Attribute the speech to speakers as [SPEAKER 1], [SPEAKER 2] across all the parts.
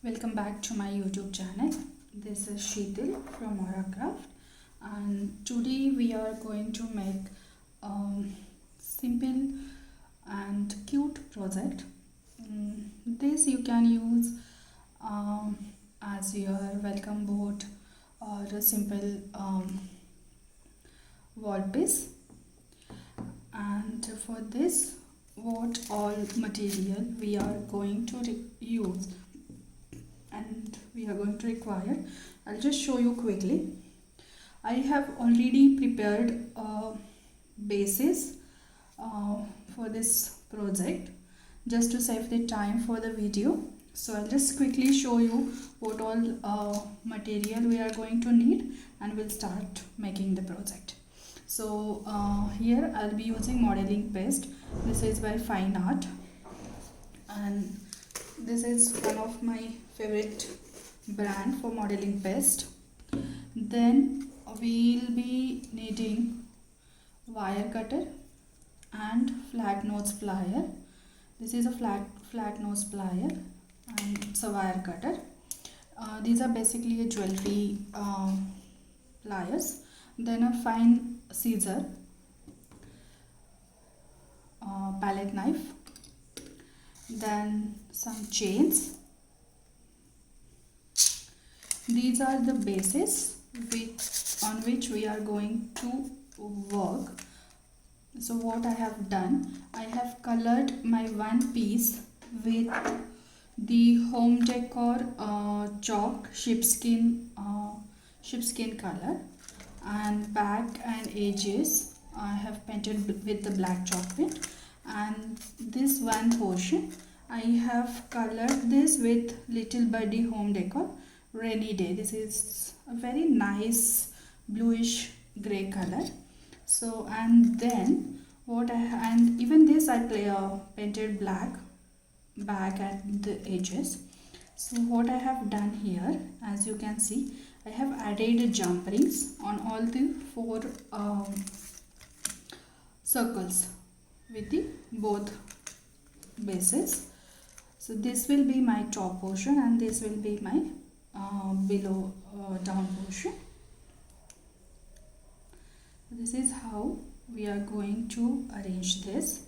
[SPEAKER 1] Welcome back to my YouTube channel. This is Sheetal from Craft, and today we are going to make a simple and cute project. This you can use as your welcome board or a simple wall piece. And for this, what all material we are going to use and we are going to require, I'll just show you quickly. I have already prepared a basis for this project just to save the time for the video. So I'll just quickly show you what all material we are going to need, and we'll start making the project. So here I'll be using modeling paste. This is by Fine Art, and this is one of my favorite brand for modeling paste. Then we'll be needing wire cutter and flat nose plier. This is a flat nose plier and it's a wire cutter. These are basically a jewelry pliers. Then a fine scissor, palette knife, then some chains. These are the bases on which we are going to work. So what I have done, I have colored my one piece with the home decor chalk sheepskin color, and back and edges I have painted with the black chalk paint, and this one portion I have colored this with Little Birdie Home Decor Rainy Day. This is a very nice bluish gray color. So, and then and even this I painted black back at the edges. So what I have done here, as you can see, I have added jump rings on all the four circles with the both bases. So this will be my top portion and this will be my below down portion. This is how we are going to arrange this.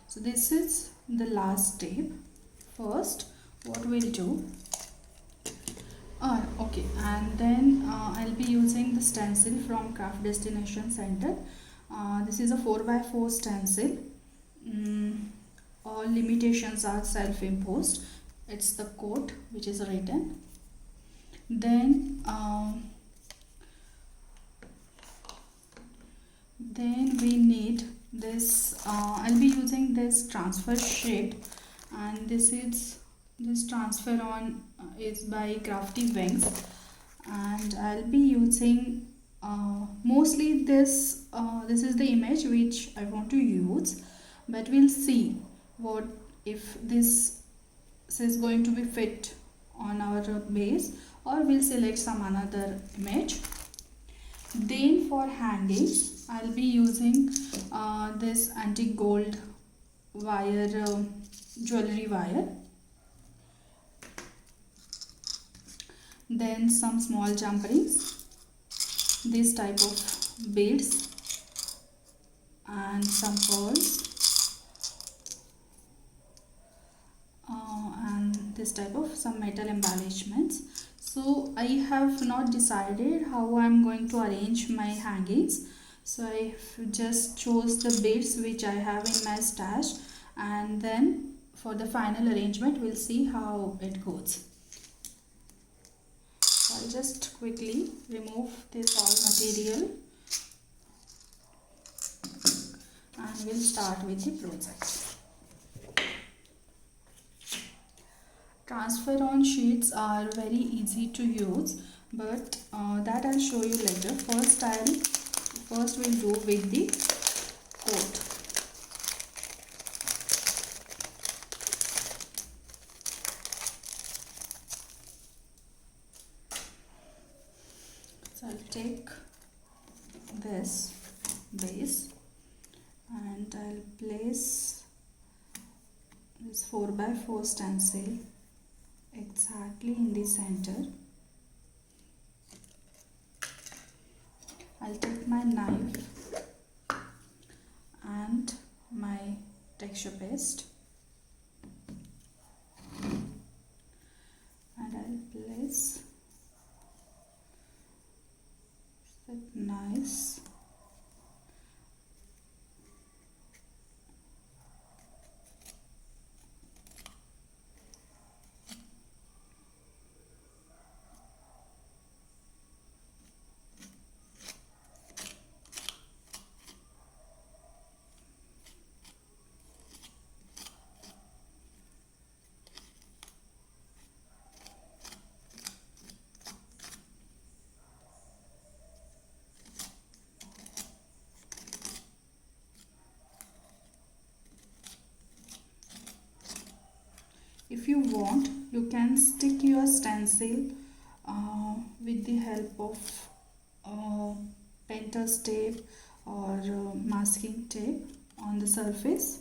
[SPEAKER 1] So this is the last step. First, what we'll do, okay, and then I'll be using the stencil from Craft Destination Center. This is a 4x4 stencil. All limitations are self-imposed. It's the code which is written. Then we need this. I'll be using this transfer sheet, and this transfer on is by Crafty Wings, and I'll be using mostly this is the image which I want to use, but we'll see what if this is going to be fit on our base, or we'll select some another image. Then for hanging, I'll be using this antique gold wire, jewelry wire. Then some small jump rings, this type of beads, and some pearls, and this type of some metal embellishments. So I have not decided how I am going to arrange my hangings, so I just chose the beads which I have in my stash, and then for the final arrangement we'll see how it goes. I'll just quickly remove this all material and we'll start with the project. Transfer on sheets are very easy to use, but that I'll show you later. First we'll do with the coat. So I'll take this base and I'll place this 4x4 stencil exactly in the center. I'll take my knife and my texture paste and I'll place it nice. If you want, you can stick your stencil with the help of painter's tape or masking tape on the surface.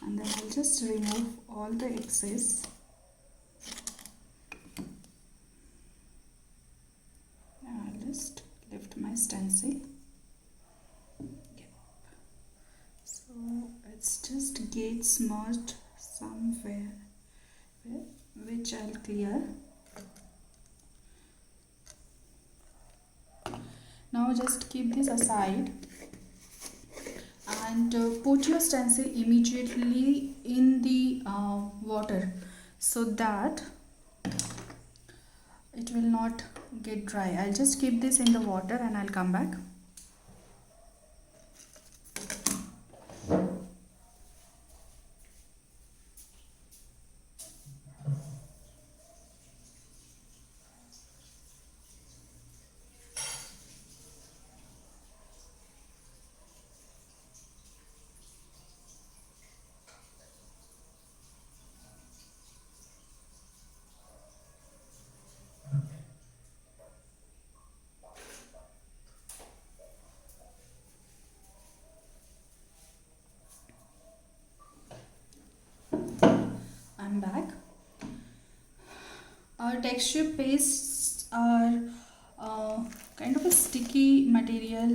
[SPEAKER 1] And then I'll just remove all the excess. I'll just lift my stencil. So it's just get smudged somewhere, which I'll clear. Now just keep this aside and put your stencil immediately in the water so that it will not get dry. I'll just keep this in the water and I'll come back. I'm back. Our texture pastes are kind of a sticky material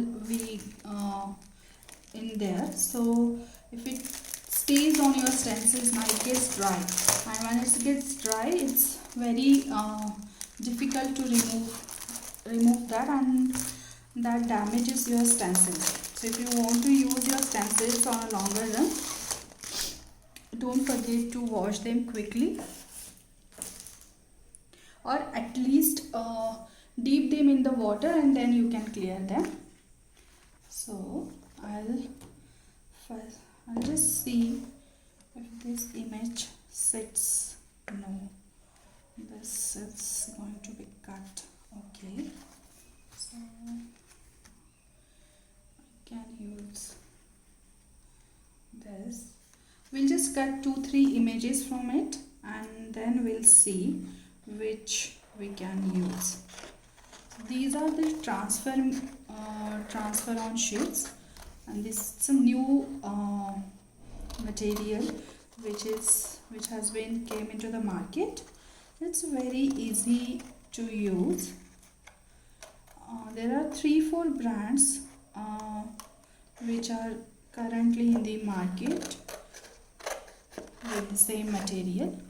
[SPEAKER 1] in there, so if it stays on your stencils now it gets dry, and when it gets dry it's very difficult to remove that, and that damages your stencil. So if you want to use your stencils on a longer run, don't forget to wash them quickly, or at least dip them in the water and then you can clear them. So I'll just see if this image sits. No, this is going to be cut. Okay, so I can use this. We'll just cut 2-3 images from it and then we'll see which we can use. These are the transfer on sheets, and this is some new material which has been came into the market. It's very easy to use. There are 3-4 brands which are currently in the market with the same material.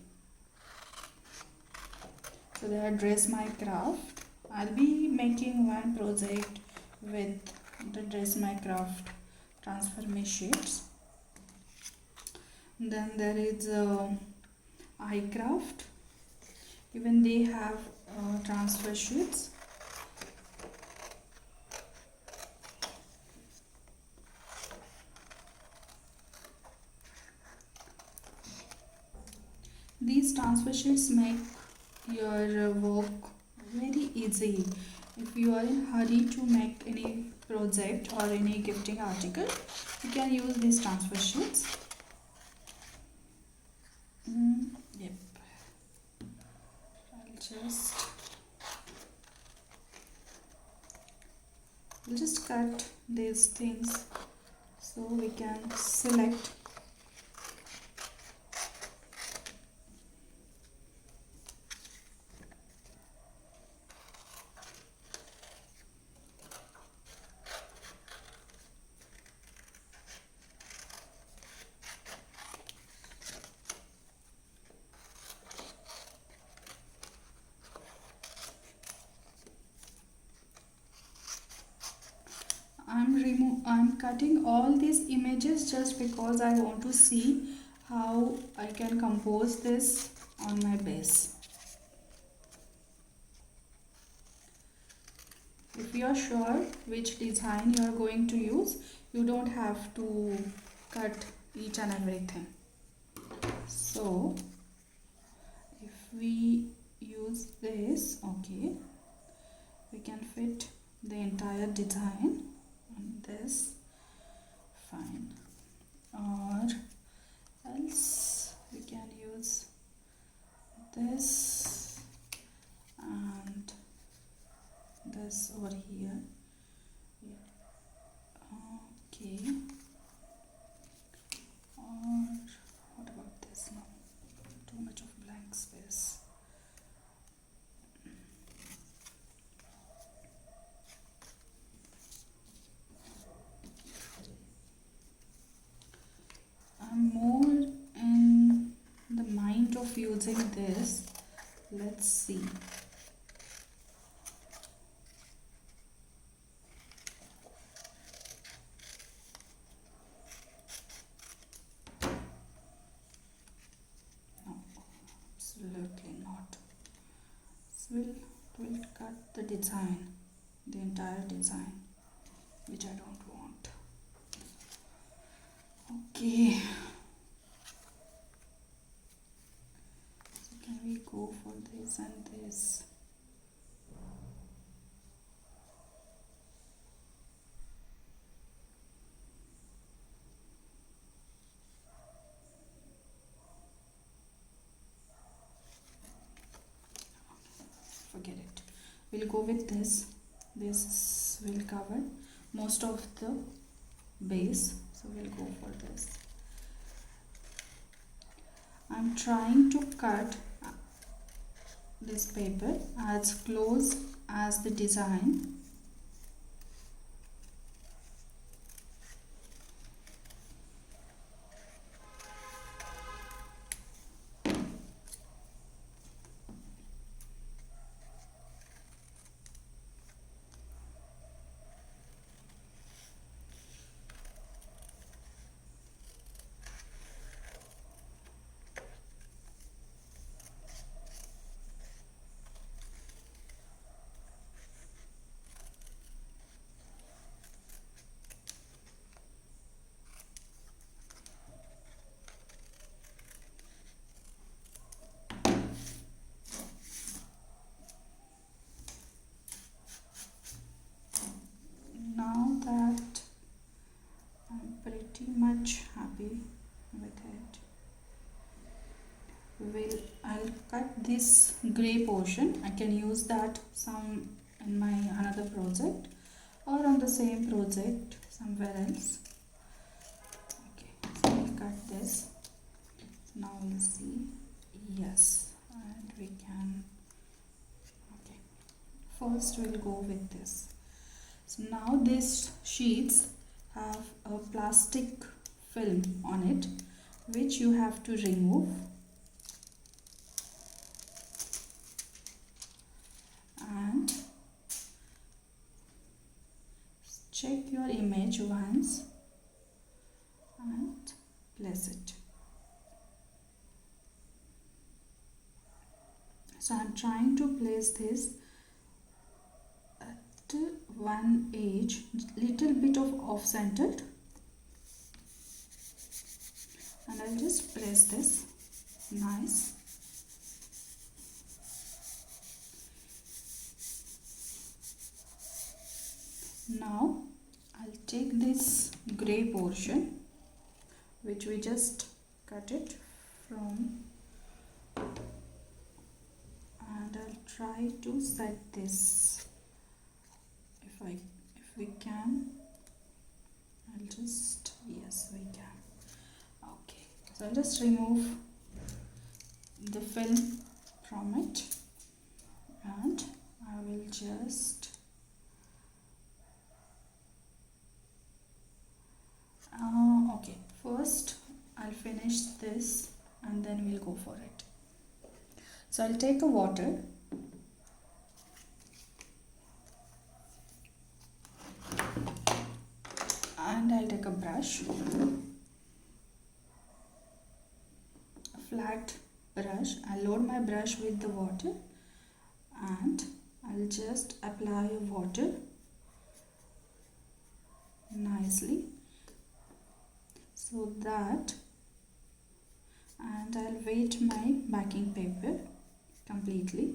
[SPEAKER 1] So there are Dress My Craft. I'll be making one project with the Dress My Craft transformation sheets. Then there is iCraft. Even they have transfer sheets. These transfer sheets make your work very easy. If you are in hurry to make any project or any gifting article, you can use these transfer sheets. Yep. I'll just cut these things so we can select I'm cutting all these images just because I want to see how I can compose this on my base. If you are sure which design you are going to use, you don't have to cut each and everything. So if we use this, okay, we can fit the entire design on this, fine, or else we can use this and this over here. Okay, or what about this? No, too much of blank space. I'm more in the mind of using this. Let's see. No, absolutely not. It will cut the design, the entire design, which I don't want. Okay. So can we go for this and this? Forget it. We'll go with this. This will cover most of the base, so we'll go for this. I'm trying to cut this paper as close as the design. Now that I'm pretty much happy with it, I'll cut this gray portion. I can use that some in my another project or on the same project somewhere else. Okay, so I'll cut this. So now we'll see. Yes, and we can. Okay, first we'll go with this. So now these sheets have a plastic film on it, which you have to remove, and check your image once and place it. So I'm trying to place this at one edge, little bit of off-centered, and I'll just press this nice. Now I'll take this gray portion, which we just cut it from, and I'll try to set this. If we can, I'll just, yes, we can. Okay, so I'll just remove the film from it, and I will just okay, first I'll finish this and then we'll go for it. So I'll take a water, brush, a flat brush. I'll load my brush with the water and I'll just apply water nicely so that, and I'll weight my backing paper completely.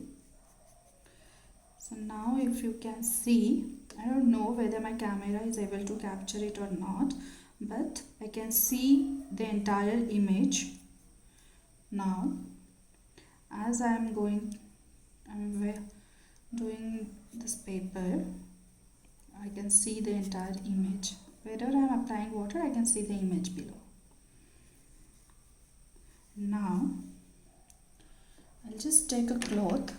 [SPEAKER 1] So now if you can see, I don't know whether my camera is able to capture it or not, but I can see the entire image now. As I'm doing this paper, I can see the entire image. Wherever I'm applying water, I can see the image below. Now I'll just take a cloth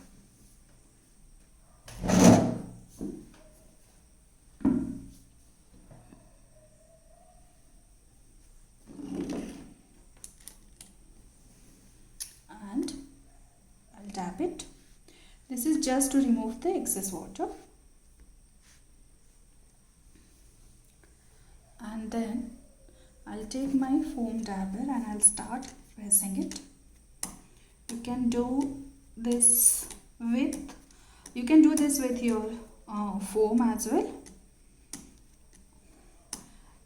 [SPEAKER 1] and I'll tap it. This is just to remove the excess water. And then I'll take my foam dabber and I'll start pressing it. You can do this with your foam as well.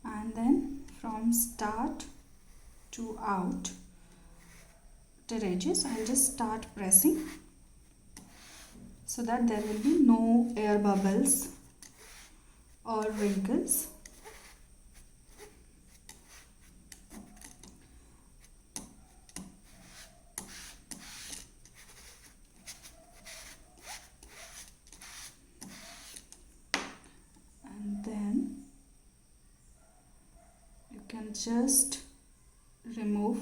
[SPEAKER 1] And then from start to out the edges, I'll just start pressing so that there will be no air bubbles or wrinkles. And then you can just remove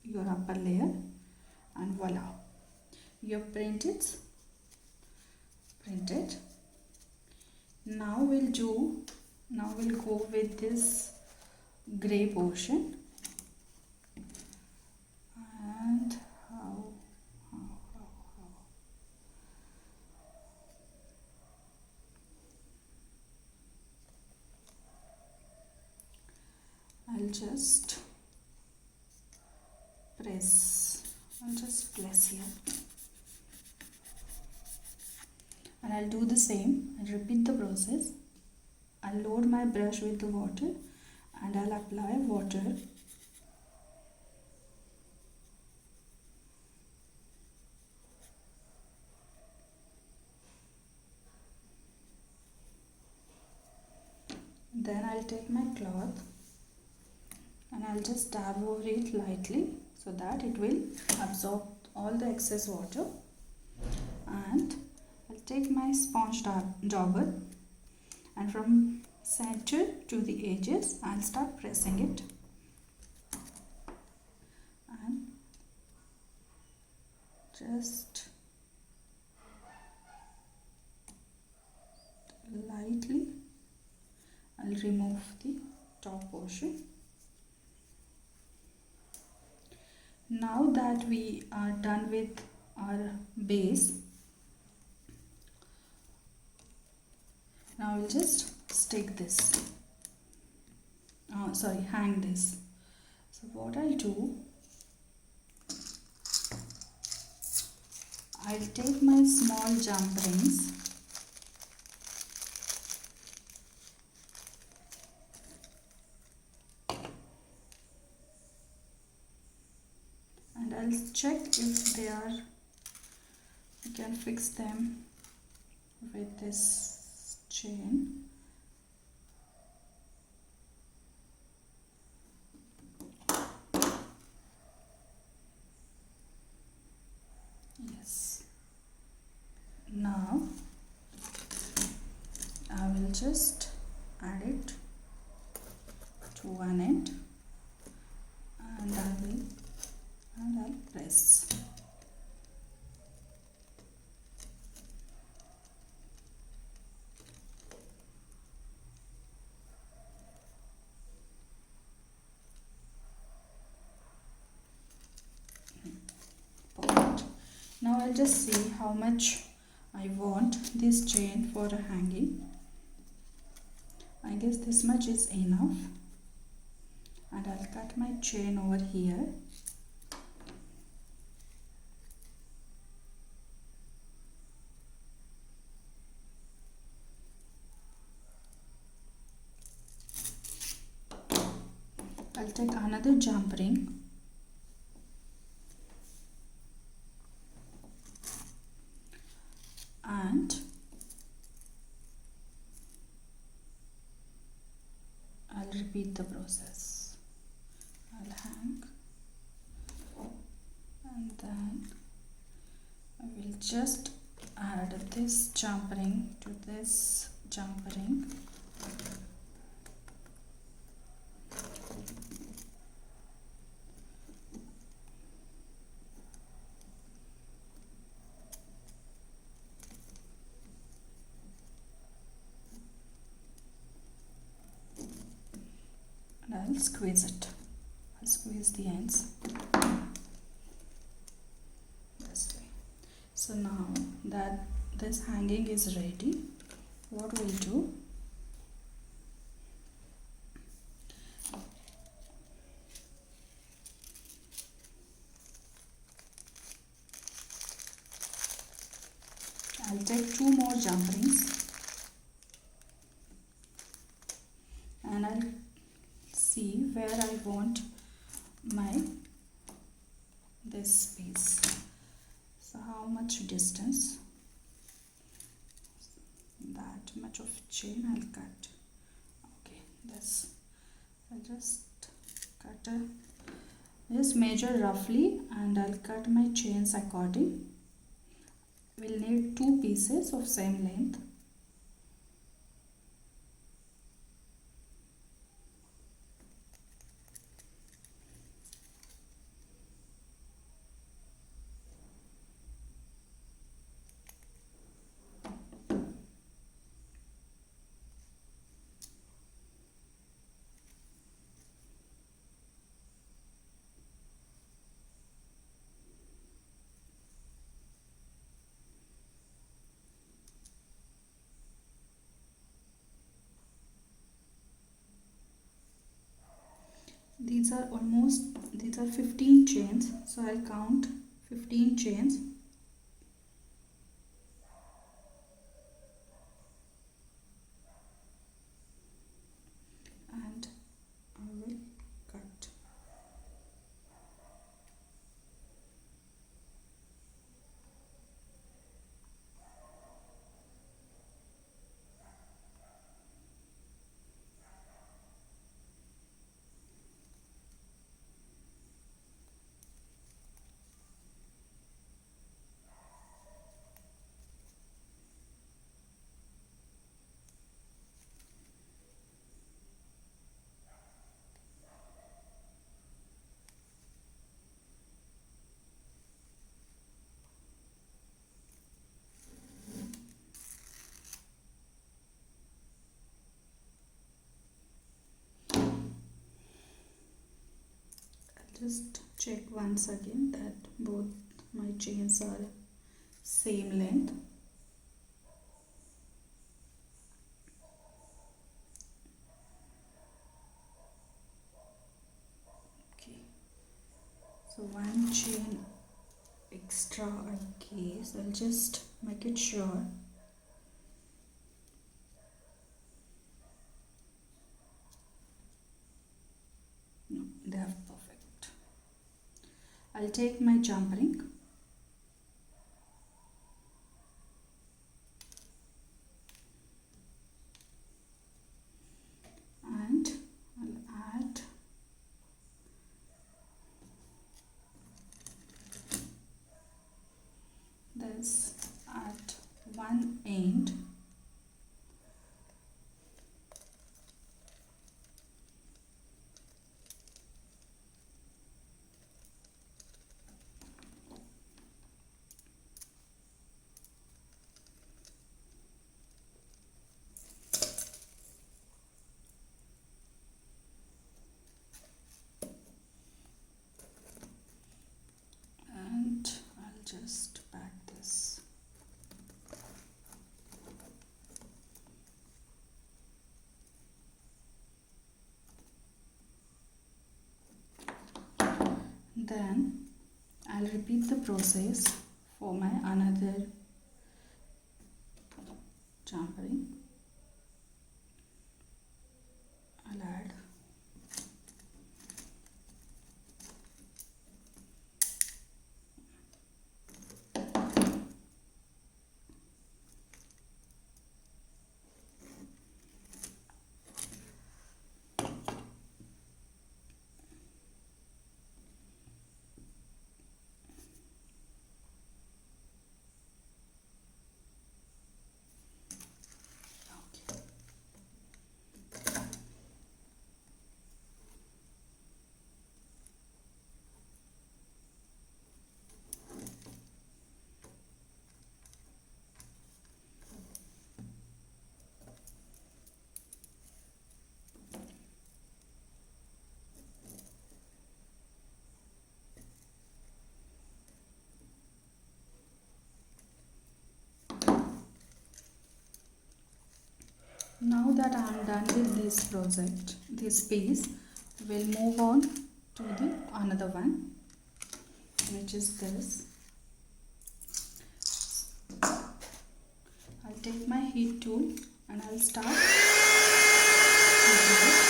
[SPEAKER 1] your upper layer and voila, your print is printed. Now we'll go with this gray portion and how I'll just press here and I'll do the same and repeat the process. I'll load my brush with the water and I'll apply water then I'll take my cloth and I'll just dab over it lightly so that it will absorb all the excess water. And I'll take my sponge dauber and from center to the edges I'll start pressing it and just lightly I'll remove the top portion. Now that we are done with our base, now we'll just stick this, hang this. So what I'll do, I'll take my small jump rings and I'll check if they are, you can fix them with this chain. Yes. Now I will just add it to one end and I'll press. Perfect. Now I'll just see how much I want this chain for a hanging. I guess this much is enough. and I'll cut my chain over here. I'll take another jump ring and I'll repeat the process. I'll hang and then I will just add this jump ring to this jump ring. And I'll squeeze it. I'll squeeze the ends this way. So now that this hanging is ready, what we'll do, I'll take 2 more jump rings and I'll see where I want my this piece. So how much distance, that much of chain I'll cut. Okay, this I'll just cut just measure roughly and I'll cut my chains according. We'll need 2 pieces of same length. These are 15 chains, so I'll count 15 chains. And I will cut. Just check once again that both my chains are same length. Okay, so one chain extra in case, I'll just make it sure. No, they are perfect. I'll take my jump ring and I'll add this at one end. Just pack this. Then I'll repeat the process for my another jumpering. I'll add Now that I am done with this project, this piece, we'll move on to the another one, which is this. I'll take my heat tool and I'll start heating it.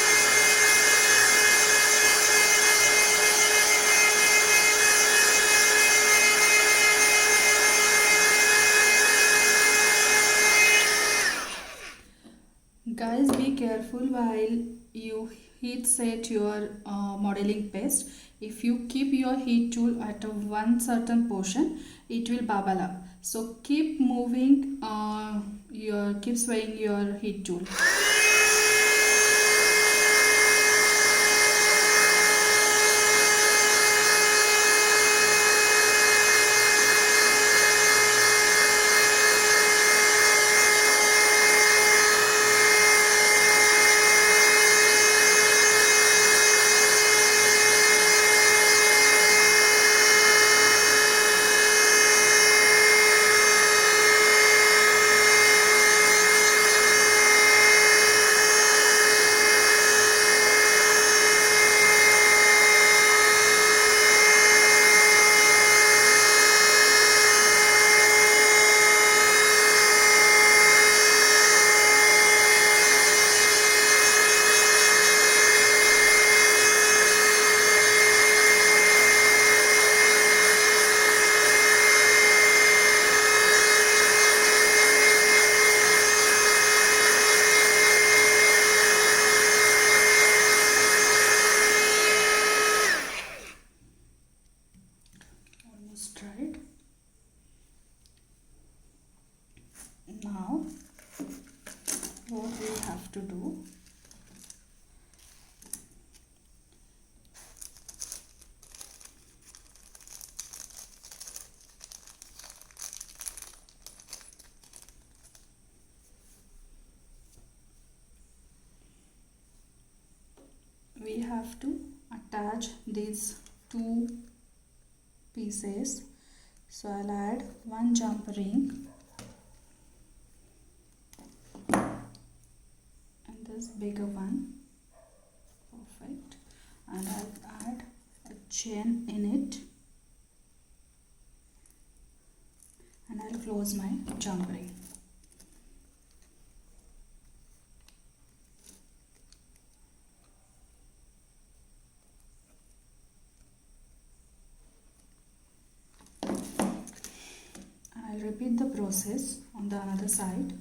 [SPEAKER 1] Guys, be careful while you heat set your modeling paste. If you keep your heat tool at one certain portion, it will bubble up. So keep moving keep swaying your heat tool. Dried. Now what we have to do, we have to attach these two pieces. So I'll add one jump ring and this bigger one, perfect, and I'll add a chain in it and I'll close my jump ring. I'll repeat the process on the other side.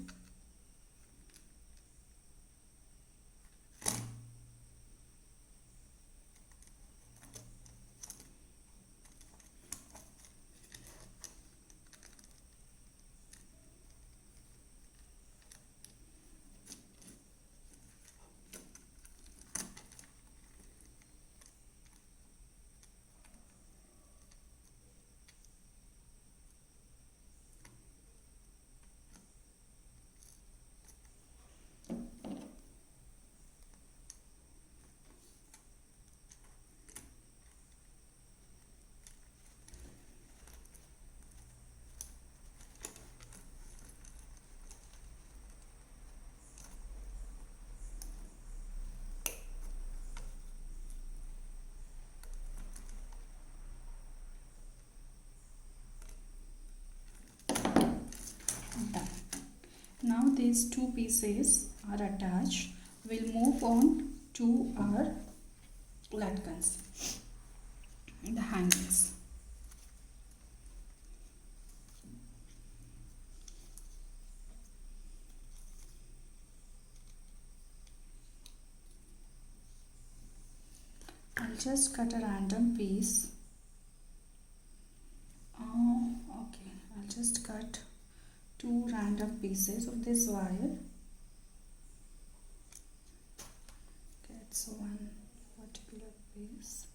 [SPEAKER 1] these two pieces are attached, we'll move on to our latkins, the hangings. I'll just cut a random piece. Okay, I'll just cut two random pieces of this wire. Gets one particular piece.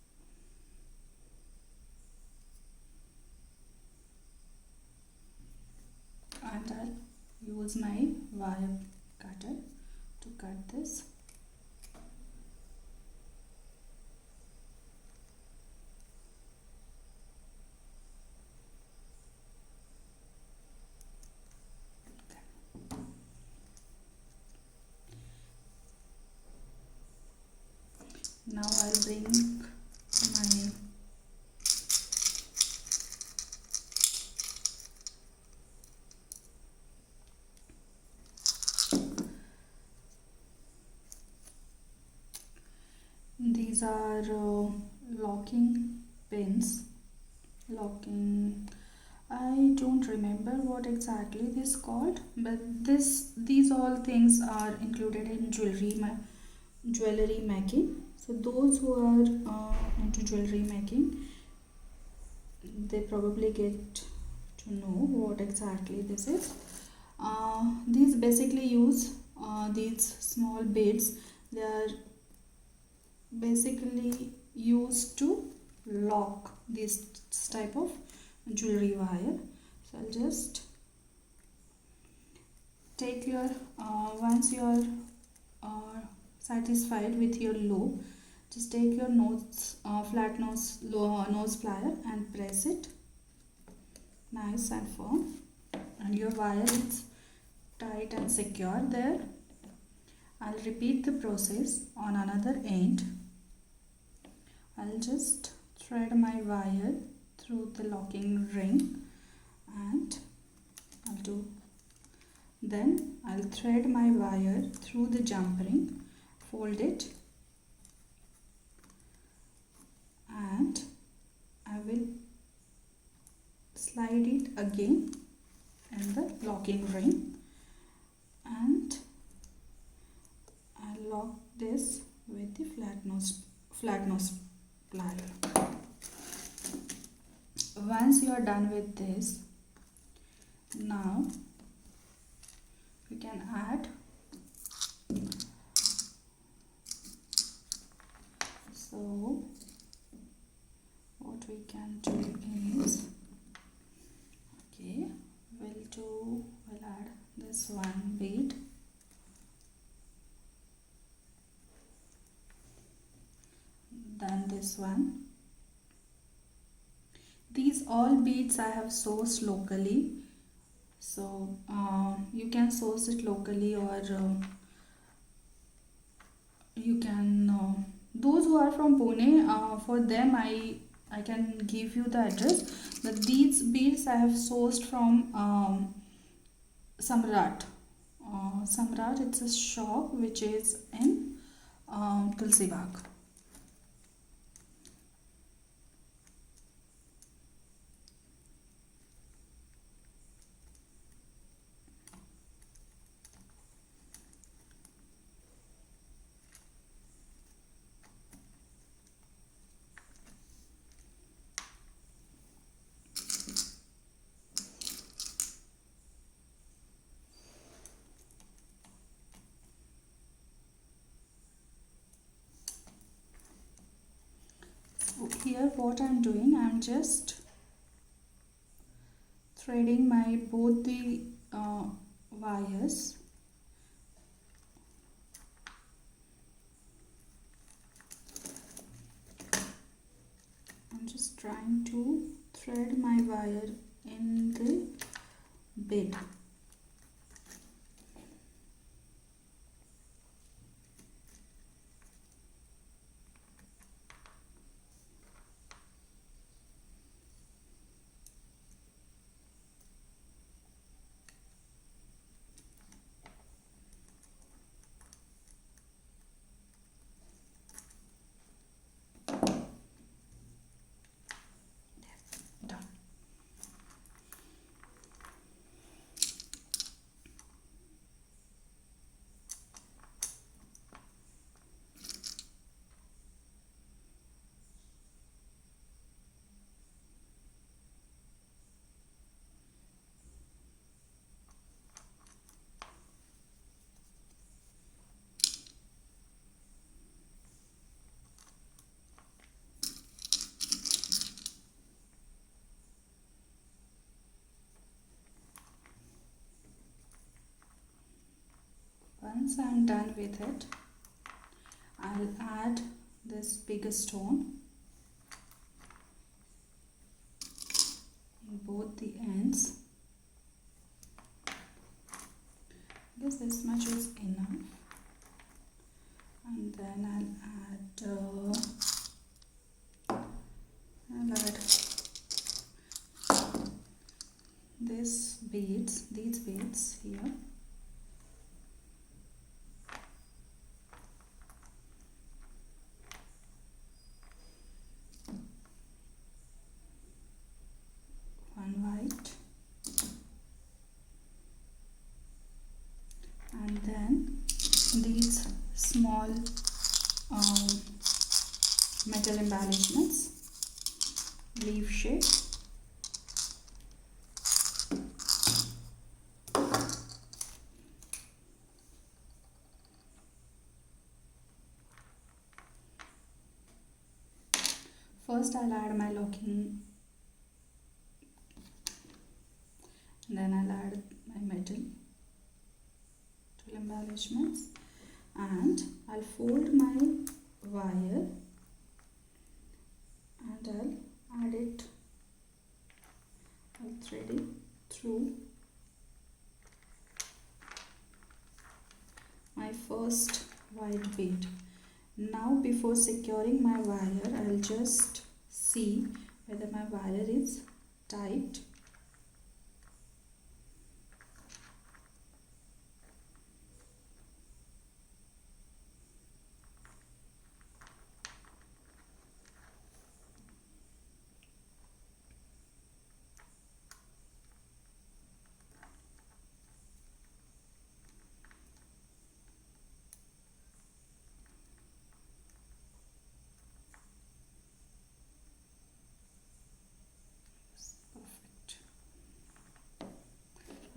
[SPEAKER 1] And I'll use my wire cutter to cut this. Now I'll bring my these are locking pins. I don't remember what exactly this called, but these all things are included in jewelry making. So those who are into jewelry making, they probably get to know what exactly this is. These basically use these small beads. They are basically used to lock this type of jewelry wire. So I'll just take your once you are satisfied with your loop, just take your flat nose plier and press it nice and firm, and your wire is tight and secure there. I'll repeat the process on another end. I'll just thread my wire through the locking ring, and then I'll thread my wire through the jump ring, fold it, and I will slide it again in the locking ring, and I'll lock this with the flat nose plier. Once you are done with this, now you can add so what we can do is, okay, we'll add this one bead, then this one. These all beads I have sourced locally, so you can source it locally, or you can those who are from Pune, for them I can give you the address, but these beads I have sourced from Samrat. Samrat, it's a shop which is in Tulsi Bagh. Here what I'm doing, I'm just threading my both the wires. I'm just trying to thread my wire in the bead. Once I'm done with it, I'll add this bigger stone in both the ends. I guess this much is enough. And then I'll add these beads here. One white, and then these small metal embellishments, leaf shape. First I'll add my locking, then I'll add my metal embellishments, and I'll fold my wire and I'll add it, I'll thread it through my first white bead. Now before securing my wire, I'll just see whether my wire is tight.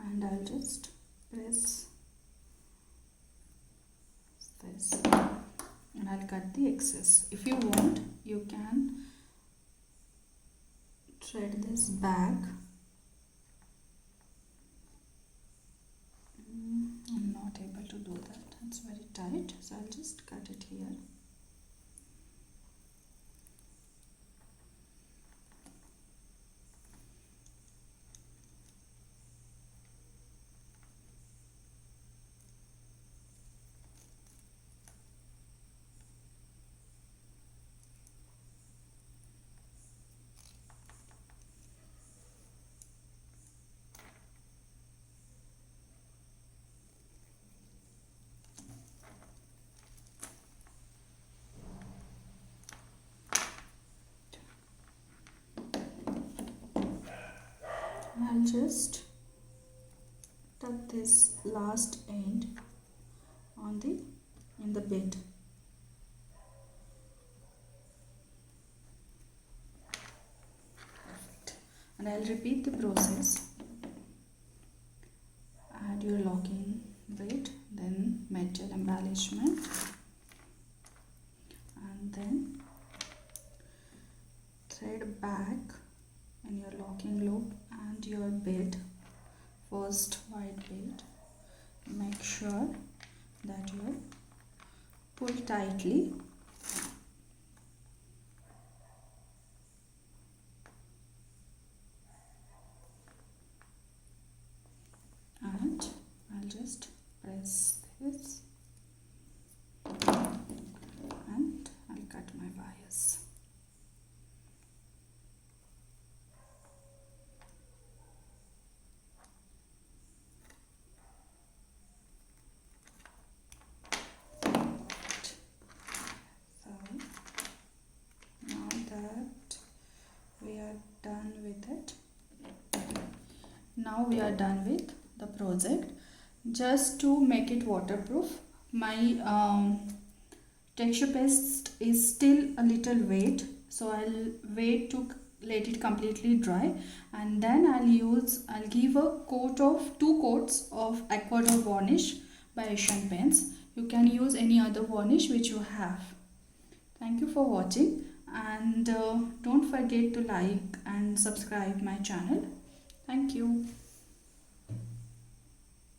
[SPEAKER 1] And I'll just press this and I'll cut the excess. If you want, you can thread this back. I'm not able to do that, it's very tight, so I'll just cut it here. I'll just tuck this last end in the bit. Perfect. And I'll repeat the process. Add your locking bit, then metal embellishment, and then thread back in your locking loop and your bit, first white bit. Make sure that you pull tightly and I'll just press this and I'll cut my wires. Now we are done with the project. Just to make it waterproof, my texture paste is still a little wet, so I'll wait to let it completely dry, and then I'll give a coat of 2 coats of Ecuador varnish by Asian Paints. You can use any other varnish which you have. Thank you for watching, and don't forget to like and subscribe my channel. Thank you.